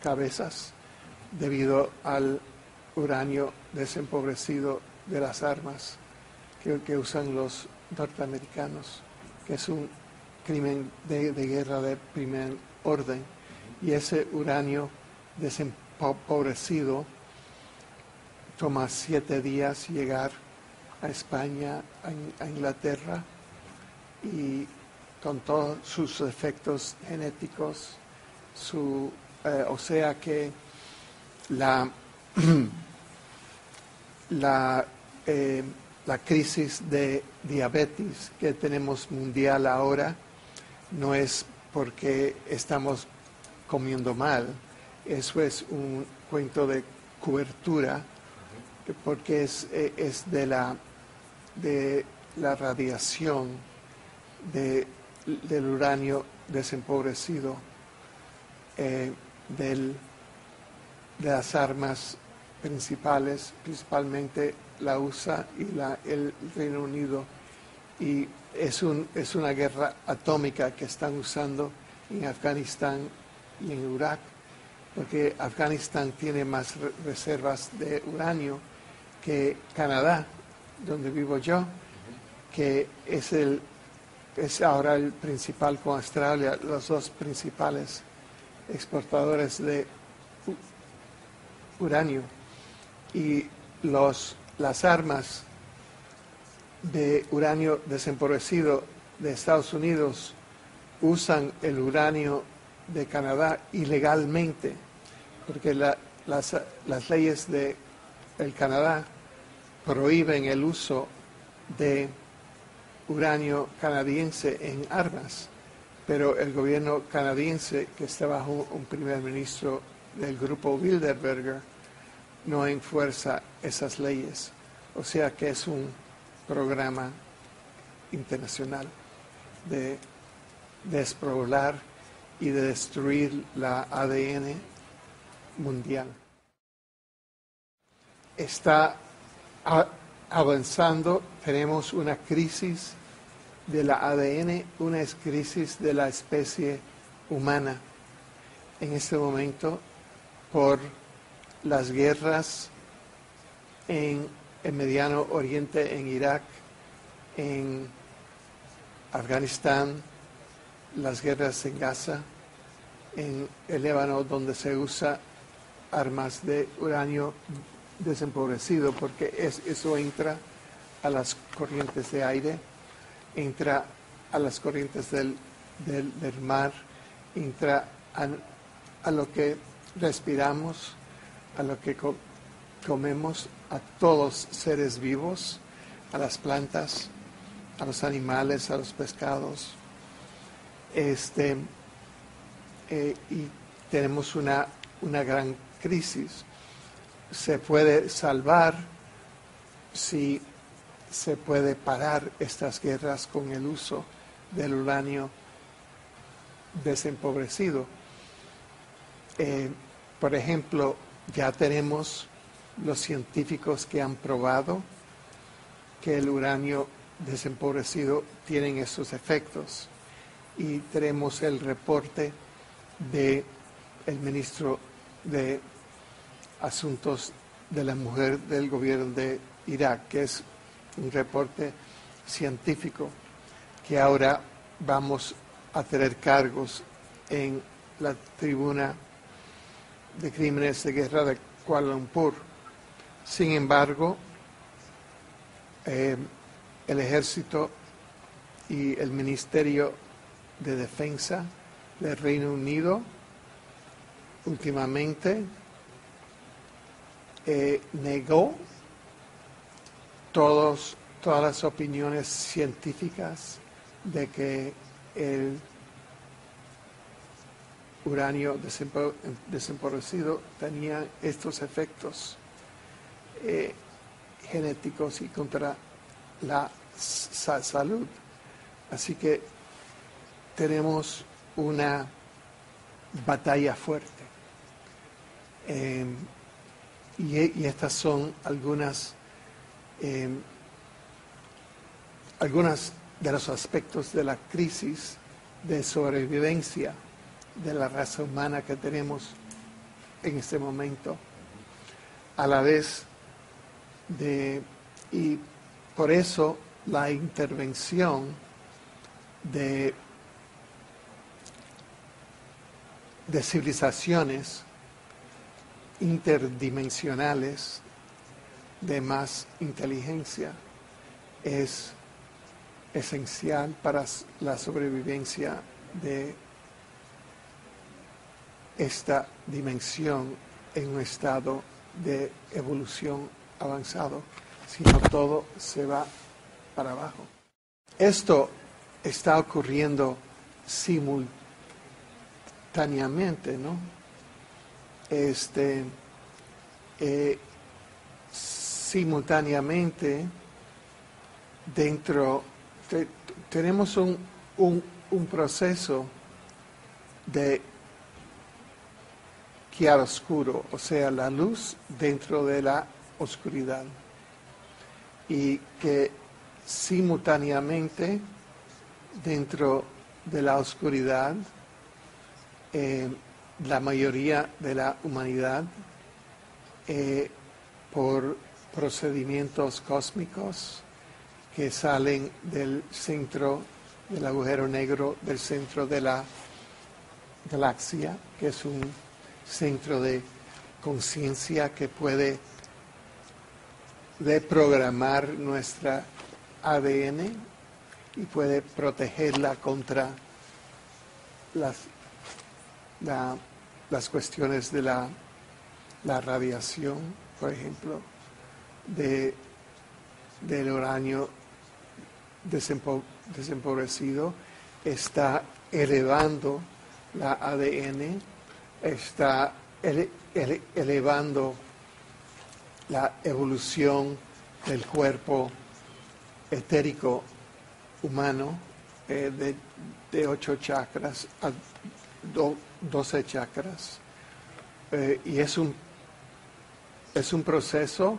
cabezas debido al uranio desempobrecido de las armas que usan los norteamericanos, que es un crimen de guerra de primer orden. Y ese uranio desempobrecido toma 7 días llegar a España, a Inglaterra, y con todos sus efectos genéticos, o sea que la crisis de diabetes que tenemos mundial ahora no es porque estamos comiendo mal, eso es un cuento de cobertura, porque es de la radiación del uranio desempobrecido de las armas principalmente la USA y el Reino Unido, y es una guerra atómica que están usando en Afganistán y en Irak, porque Afganistán tiene más reservas de uranio que Canadá, donde vivo yo, que es ahora el principal con Australia, los dos principales exportadores de uranio. Y las armas de uranio desempobrecido de Estados Unidos usan el uranio de Canadá ilegalmente, porque las leyes del Canadá prohíben el uso de uranio canadiense en armas, pero el gobierno canadiense, que está bajo un primer ministro del grupo Bilderberger, no enfuerza esas leyes. O sea que es un programa internacional de desproblar y de destruir la ADN mundial. Está avanzando, tenemos una crisis de la ADN, una crisis de la especie humana en este momento por las guerras en el Mediano Oriente, en Irak, en Afganistán, las guerras en Gaza, en el Líbano, donde se usa armas de uranio desempobrecido, porque eso entra a las corrientes de aire, entra a las corrientes del mar, entra a lo que respiramos, a lo que comemos, a todos seres vivos, a las plantas, a los animales, a los pescados. Y tenemos una gran crisis. Se puede salvar si se puede parar estas guerras con el uso del uranio desempobrecido. Por ejemplo, ya tenemos los científicos que han probado que el uranio desempobrecido tiene esos efectos, y tenemos el reporte del ministro de Asuntos de la Mujer del gobierno de Irak, que es un reporte científico, que ahora vamos a tener cargos en la tribuna de crímenes de guerra de Kuala Lumpur. Sin embargo, el ejército y el Ministerio de Defensa del Reino Unido últimamente negó todas las opiniones científicas de que el uranio desempobrecido tenía estos efectos genéticos y contra la salud. Así que tenemos una batalla fuerte. Y estas son algunas de los aspectos de la crisis de sobrevivencia de la raza humana que tenemos en este momento, a la vez y por eso la intervención de civilizaciones interdimensionales de más inteligencia es esencial para la sobrevivencia de esta dimensión en un estado de evolución avanzado, si no todo se va para abajo. Esto está ocurriendo simultáneamente, ¿no? Simultáneamente tenemos un proceso de chiaroscuro, o sea, la luz dentro de la oscuridad, y que simultáneamente dentro de la oscuridad la mayoría de la humanidad por procedimientos cósmicos que salen del centro del agujero negro, del centro de la galaxia, que es un centro de conciencia que puede reprogramar nuestra ADN y puede protegerla contra las cuestiones de la radiación, por ejemplo, del uranio desempobrecido, está elevando la ADN, está elevando la evolución del cuerpo etérico humano de 8 chakras a 12 chakras. Y es un proceso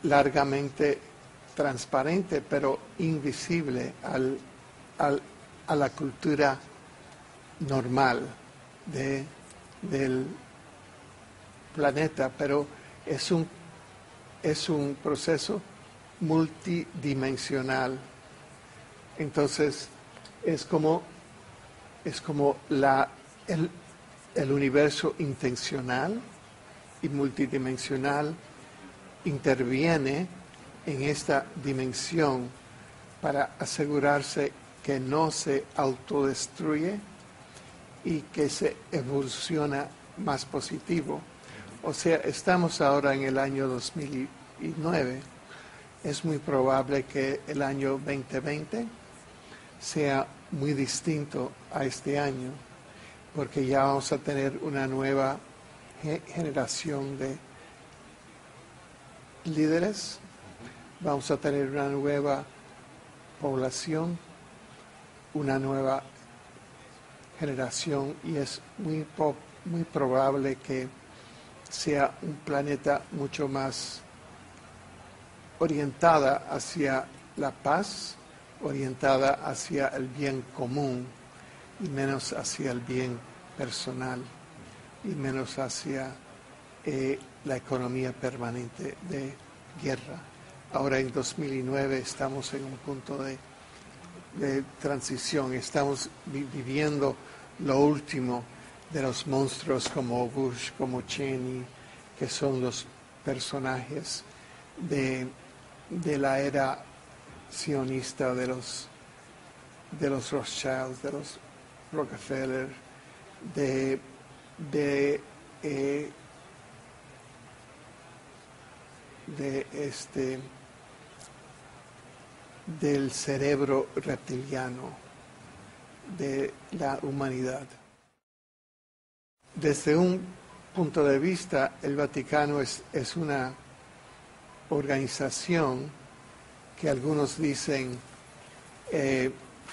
largamente transparente, pero invisible a la cultura normal del planeta, pero es un proceso multidimensional. Entonces es como el universo intencional y multidimensional interviene en esta dimensión para asegurarse que no se autodestruye y que se evoluciona más positivo. O sea, estamos ahora en el año 2009. Es muy probable que el año 2020 sea muy distinto a este año, porque ya vamos a tener una nueva generación de líderes, vamos a tener una nueva población, una nueva generación, y es muy probable que sea un planeta mucho más orientada hacia la paz, orientada hacia el bien común y menos hacia el bien personal y menos hacia la economía permanente de guerra. Ahora en 2009 estamos en un punto de transición, estamos viviendo lo último de los monstruos como Bush, como Cheney, que son los personajes de la era sionista de los Rothschild, de los Rockefeller, del cerebro reptiliano de la humanidad. Desde un punto de vista, el Vaticano es una organización que algunos dicen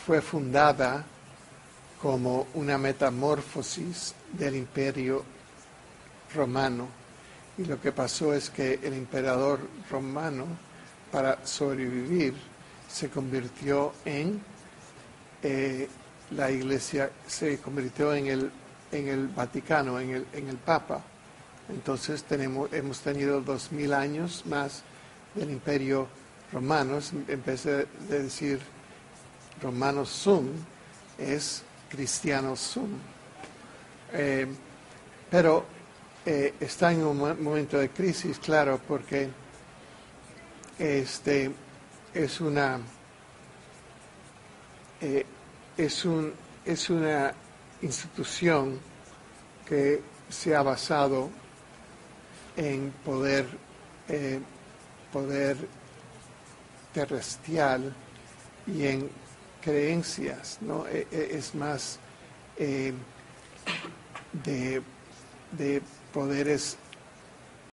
fue fundada como una metamorfosis del Imperio Romano. Y lo que pasó es que el emperador romano, para sobrevivir, se convirtió en la iglesia, se convirtió en el en el Vaticano, en el Papa. Entonces hemos tenido 2000 años más del Imperio Romano. En vez de decir Romanos sum, es Cristianos sum. Pero está en un momento de crisis, claro, porque es una institución que se ha basado en poder terrestrial y en creencias, ¿no? Es más de poderes